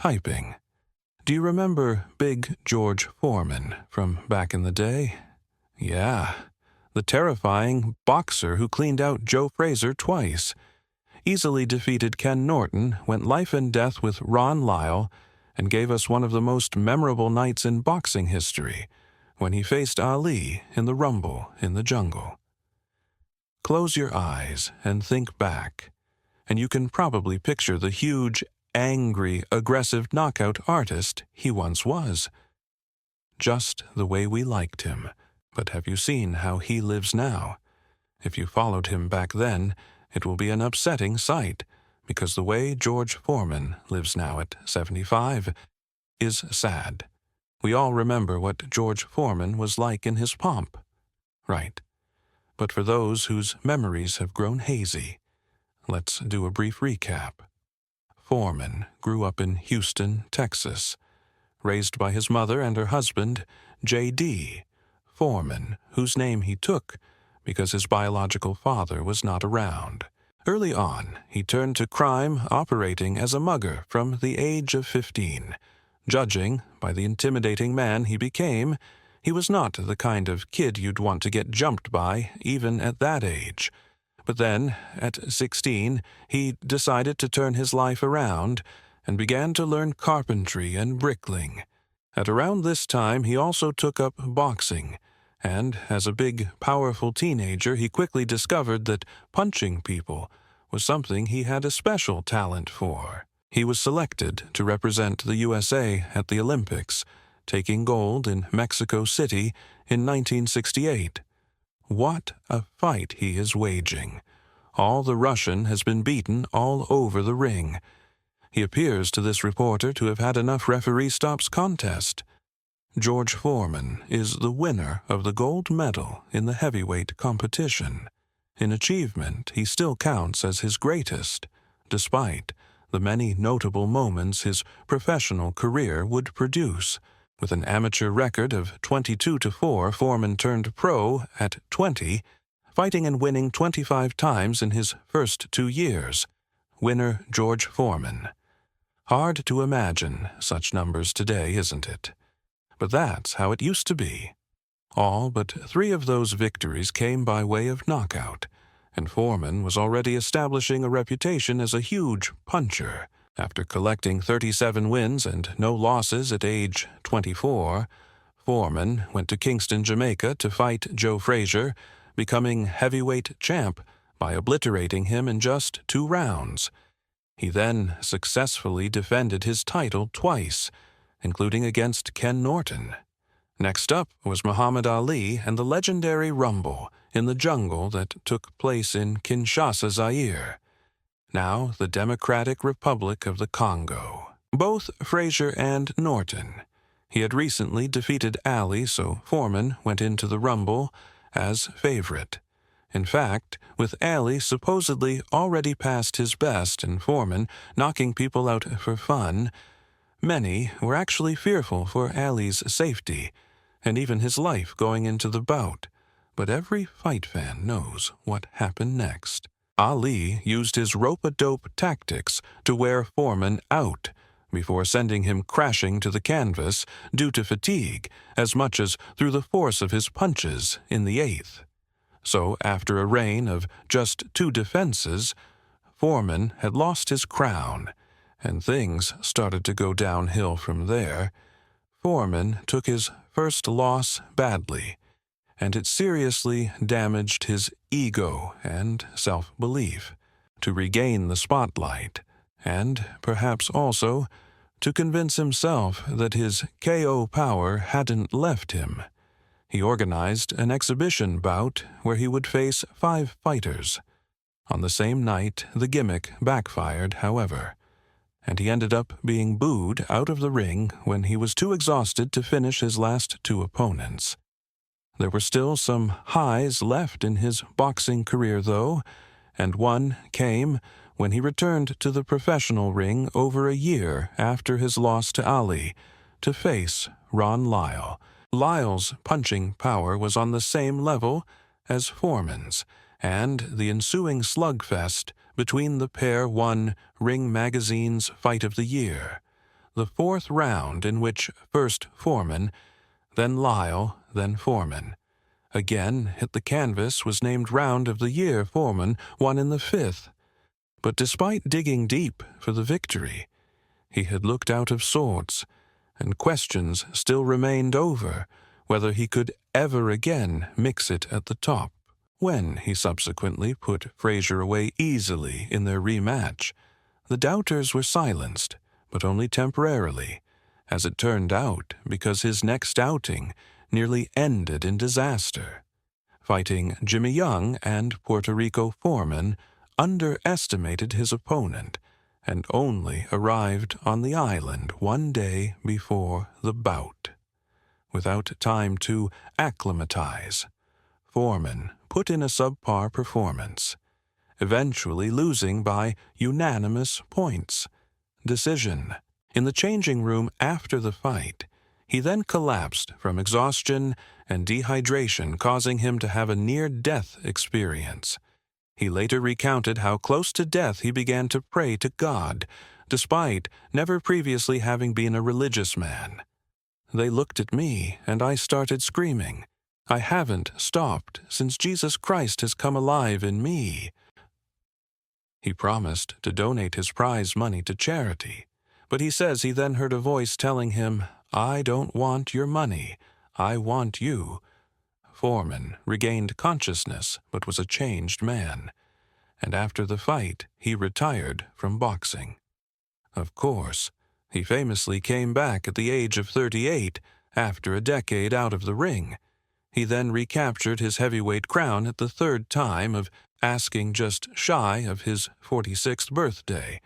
typing. Do you remember Big George Foreman from back in the day? Yeah, the terrifying boxer who cleaned out Joe Frazier twice, easily defeated Ken Norton, went life and death with Ron Lyle, and gave us one of the most memorable nights in boxing history when he faced Ali in the Rumble in the Jungle. Close your eyes and think back, and you can probably picture the huge, angry, aggressive knockout artist he once was. Just the way we liked him. But have you seen how he lives now? If you followed him back then, it will be an upsetting sight, because the way George Foreman lives now at 75 is sad. We all remember what George Foreman was like in his pomp. Right. But for those whose memories have grown hazy, let's do a brief recap. Foreman grew up in Houston, Texas, raised by his mother and her husband, J.D. Foreman, whose name he took because his biological father was not around. Early on, he turned to crime, operating as a mugger from the age of 15. Judging by the intimidating man he became, he was not the kind of kid you'd want to get jumped by, even at that age. But then, at 16, he decided to turn his life around and began to learn carpentry and bricklaying. At around this time, he also took up boxing, and as a big, powerful teenager, he quickly discovered that punching people was something he had a special talent for. He was selected to represent the USA at the Olympics, taking gold in Mexico City in 1968. What a fight he is waging. All the Russian has been beaten all over the ring. He appears to this reporter to have had enough referee stops contest. George Foreman is the winner of the gold medal in the heavyweight competition. In achievement, he still counts as his greatest, despite the many notable moments his professional career would produce. With an amateur record of 22-4, Foreman turned pro at 20, fighting and winning 25 times in his first 2 years. Winner George Foreman. Hard to imagine such numbers today, isn't it? But that's how it used to be. All but 3 of those victories came by way of knockout, and Foreman was already establishing a reputation as a huge puncher. After collecting 37 wins and no losses at age 24, Foreman went to Kingston, Jamaica to fight Joe Frazier, becoming heavyweight champ by obliterating him in just 2 rounds. He then successfully defended his title twice, including against Ken Norton. Next up was Muhammad Ali and the legendary Rumble in the Jungle that took place in Kinshasa, Zaire, now the Democratic Republic of the Congo. Both Frazier and Norton. He had recently defeated Ali, so Foreman went into the Rumble as favorite. In fact, with Ali supposedly already past his best and Foreman knocking people out for fun, many were actually fearful for Ali's safety and even his life going into the bout. But every fight fan knows what happened next. Ali used his rope-a-dope tactics to wear Foreman out before sending him crashing to the canvas due to fatigue as much as through the force of his punches in the 8th. So after a reign of just 2 defenses, Foreman had lost his crown, and things started to go downhill from there. Foreman took his first loss badly, and it seriously damaged his ego and self-belief. To regain the spotlight, and perhaps also to convince himself that his KO power hadn't left him, he organized an exhibition bout where he would face 5 fighters. On the same night, the gimmick backfired, however, and he ended up being booed out of the ring when he was too exhausted to finish his last 2 opponents. There were still some highs left in his boxing career, though, and one came when he returned to the professional ring over a year after his loss to Ali to face Ron Lyle. Lyle's punching power was on the same level as Foreman's, and the ensuing slugfest between the pair won Ring Magazine's Fight of the Year. the fourth round in which first Foreman, then Lyle, then Foreman, again hit the canvas, was named Round of the Year. Foreman won in the fifth. But despite digging deep for the victory, he had looked out of sorts, and questions still remained over whether he could ever again mix it at the top. When he subsequently put Frazier away easily in their rematch, the doubters were silenced, but only temporarily, as it turned out, because his next outing nearly ended in disaster. Fighting Jimmy Young and Puerto Rico Foreman underestimated his opponent and only arrived on the island one day before the bout. Without time to acclimatize, Foreman put in a subpar performance, eventually losing by unanimous points. Decision. In the changing room after the fight, he then collapsed from exhaustion and dehydration, causing him to have a near-death experience. He later recounted how close to death he began to pray to God, despite never previously having been a religious man. They looked at me, and I started screaming. I haven't stopped since Jesus Christ has come alive in me. He promised to donate his prize money to charity, but he says he then heard a voice telling him, "I don't want your money, I want you." Foreman regained consciousness but was a changed man, and after the fight he retired from boxing. Of course, he famously came back at the age of 38 after a decade out of the ring. He then recaptured his heavyweight crown at the third time of asking just shy of his 46th birthday,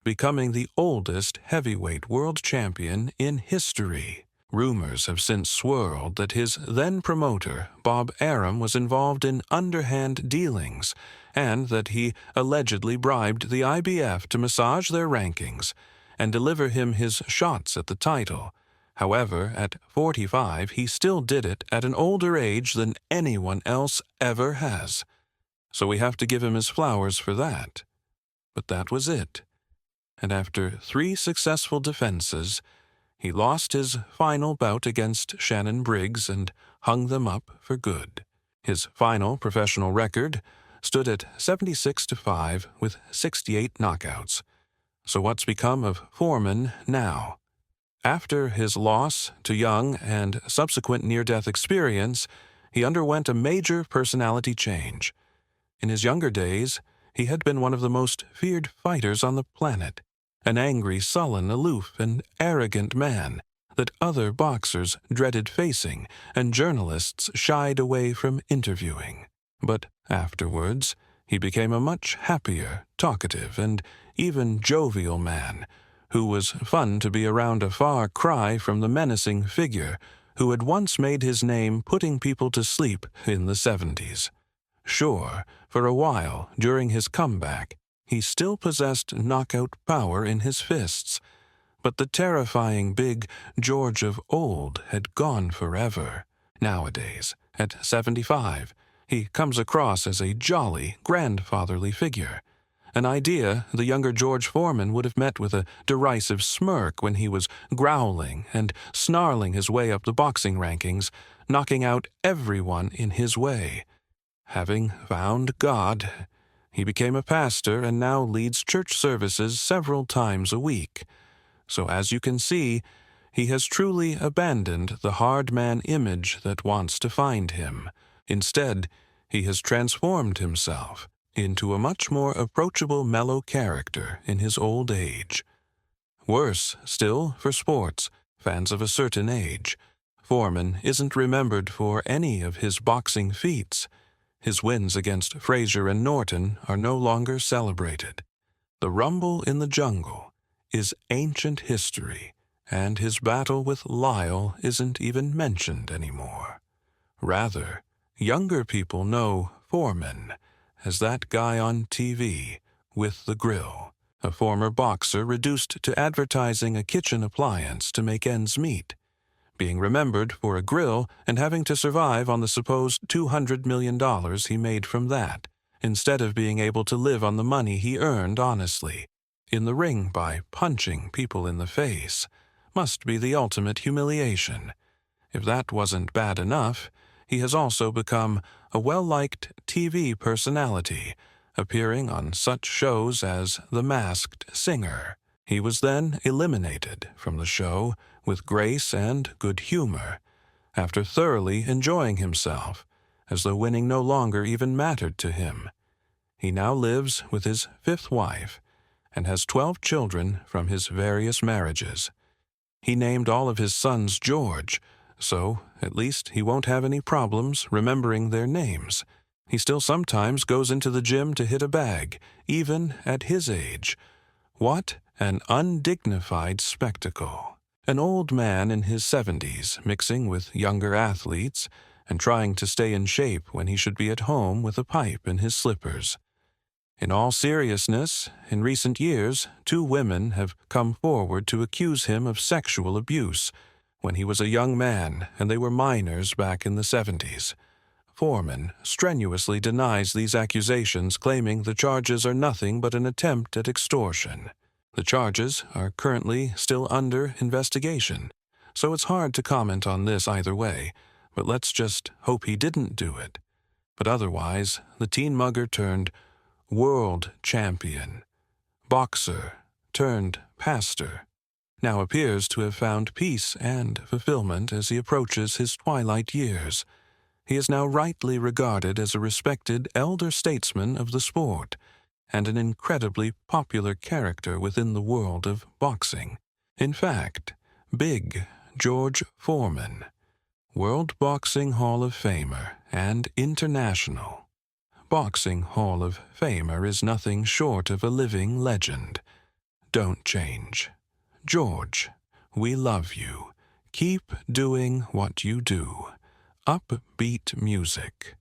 becoming the oldest heavyweight world champion in history. Rumors have since swirled that his then-promoter, Bob Arum, was involved in underhand dealings and that he allegedly bribed the IBF to massage their rankings and deliver him his shots at the title. However, at 45, he still did it at an older age than anyone else ever has. So we have to give him his flowers for that. But that was it. And after 3 successful defenses, he lost his final bout against Shannon Briggs and hung them up for good. His final professional record stood at 76-5 with 68 knockouts. So what's become of Foreman now? After his loss to Young and subsequent near-death experience, he underwent a major personality change. In his younger days, he had been one of the most feared fighters on the planet, an angry, sullen, aloof, and arrogant man that other boxers dreaded facing and journalists shied away from interviewing. But afterwards, he became a much happier, talkative, and even jovial man who was fun to be around, a far cry from the menacing figure who had once made his name putting people to sleep in the 70s. Sure, for a while during his comeback, he still possessed knockout power in his fists, but the terrifying big George of old had gone forever. Nowadays, at 75, he comes across as a jolly, grandfatherly figure, an idea the younger George Foreman would have met with a derisive smirk when he was growling and snarling his way up the boxing rankings, knocking out everyone in his way. Having found God, he became a pastor and now leads church services several times a week. So as you can see, he has truly abandoned the hard man image that wants to find him. Instead, he has transformed himself into a much more approachable, mellow character in his old age. Worse still for sports fans of a certain age, Foreman isn't remembered for any of his boxing feats. His wins against Frazier and Norton are no longer celebrated. The rumble in the jungle is ancient history, and his battle with Lyle isn't even mentioned anymore. Rather, younger people know Foreman as that guy on TV with the grill, a former boxer reduced to advertising a kitchen appliance to make ends meet, being remembered for a grill and having to survive on the supposed $200 million he made from that, instead of being able to live on the money he earned honestly. in the ring by punching people in the face, must be the ultimate humiliation. If that wasn't bad enough, he has also become a well-liked TV personality, appearing on such shows as The Masked Singer. He was then eliminated from the show with grace and good humor, after thoroughly enjoying himself, as though winning no longer even mattered to him. He now lives with his fifth wife and has 12 children from his various marriages. He named all of his sons George, so at least he won't have any problems remembering their names. He still sometimes goes into the gym to hit a bag, even at his age. What an undignified spectacle. An old man in his 70s mixing with younger athletes and trying to stay in shape when he should be at home with a pipe in his slippers. In all seriousness, in recent years, 2 women have come forward to accuse him of sexual abuse when he was a young man and they were minors back in the 70s. Foreman strenuously denies these accusations, claiming the charges are nothing but an attempt at extortion. The charges are currently still under investigation, so it's hard to comment on this either way, but let's just hope he didn't do it. But otherwise, the teen mugger turned world champion, boxer turned pastor, now appears to have found peace and fulfillment as he approaches his twilight years. He is now rightly regarded as a respected elder statesman of the sport and an incredibly popular character within the world of boxing. In fact, Big George Foreman, World Boxing Hall of Famer and International Boxing Hall of Famer, is nothing short of a living legend. Don't change. George, we love you. Keep doing what you do. Upbeat music.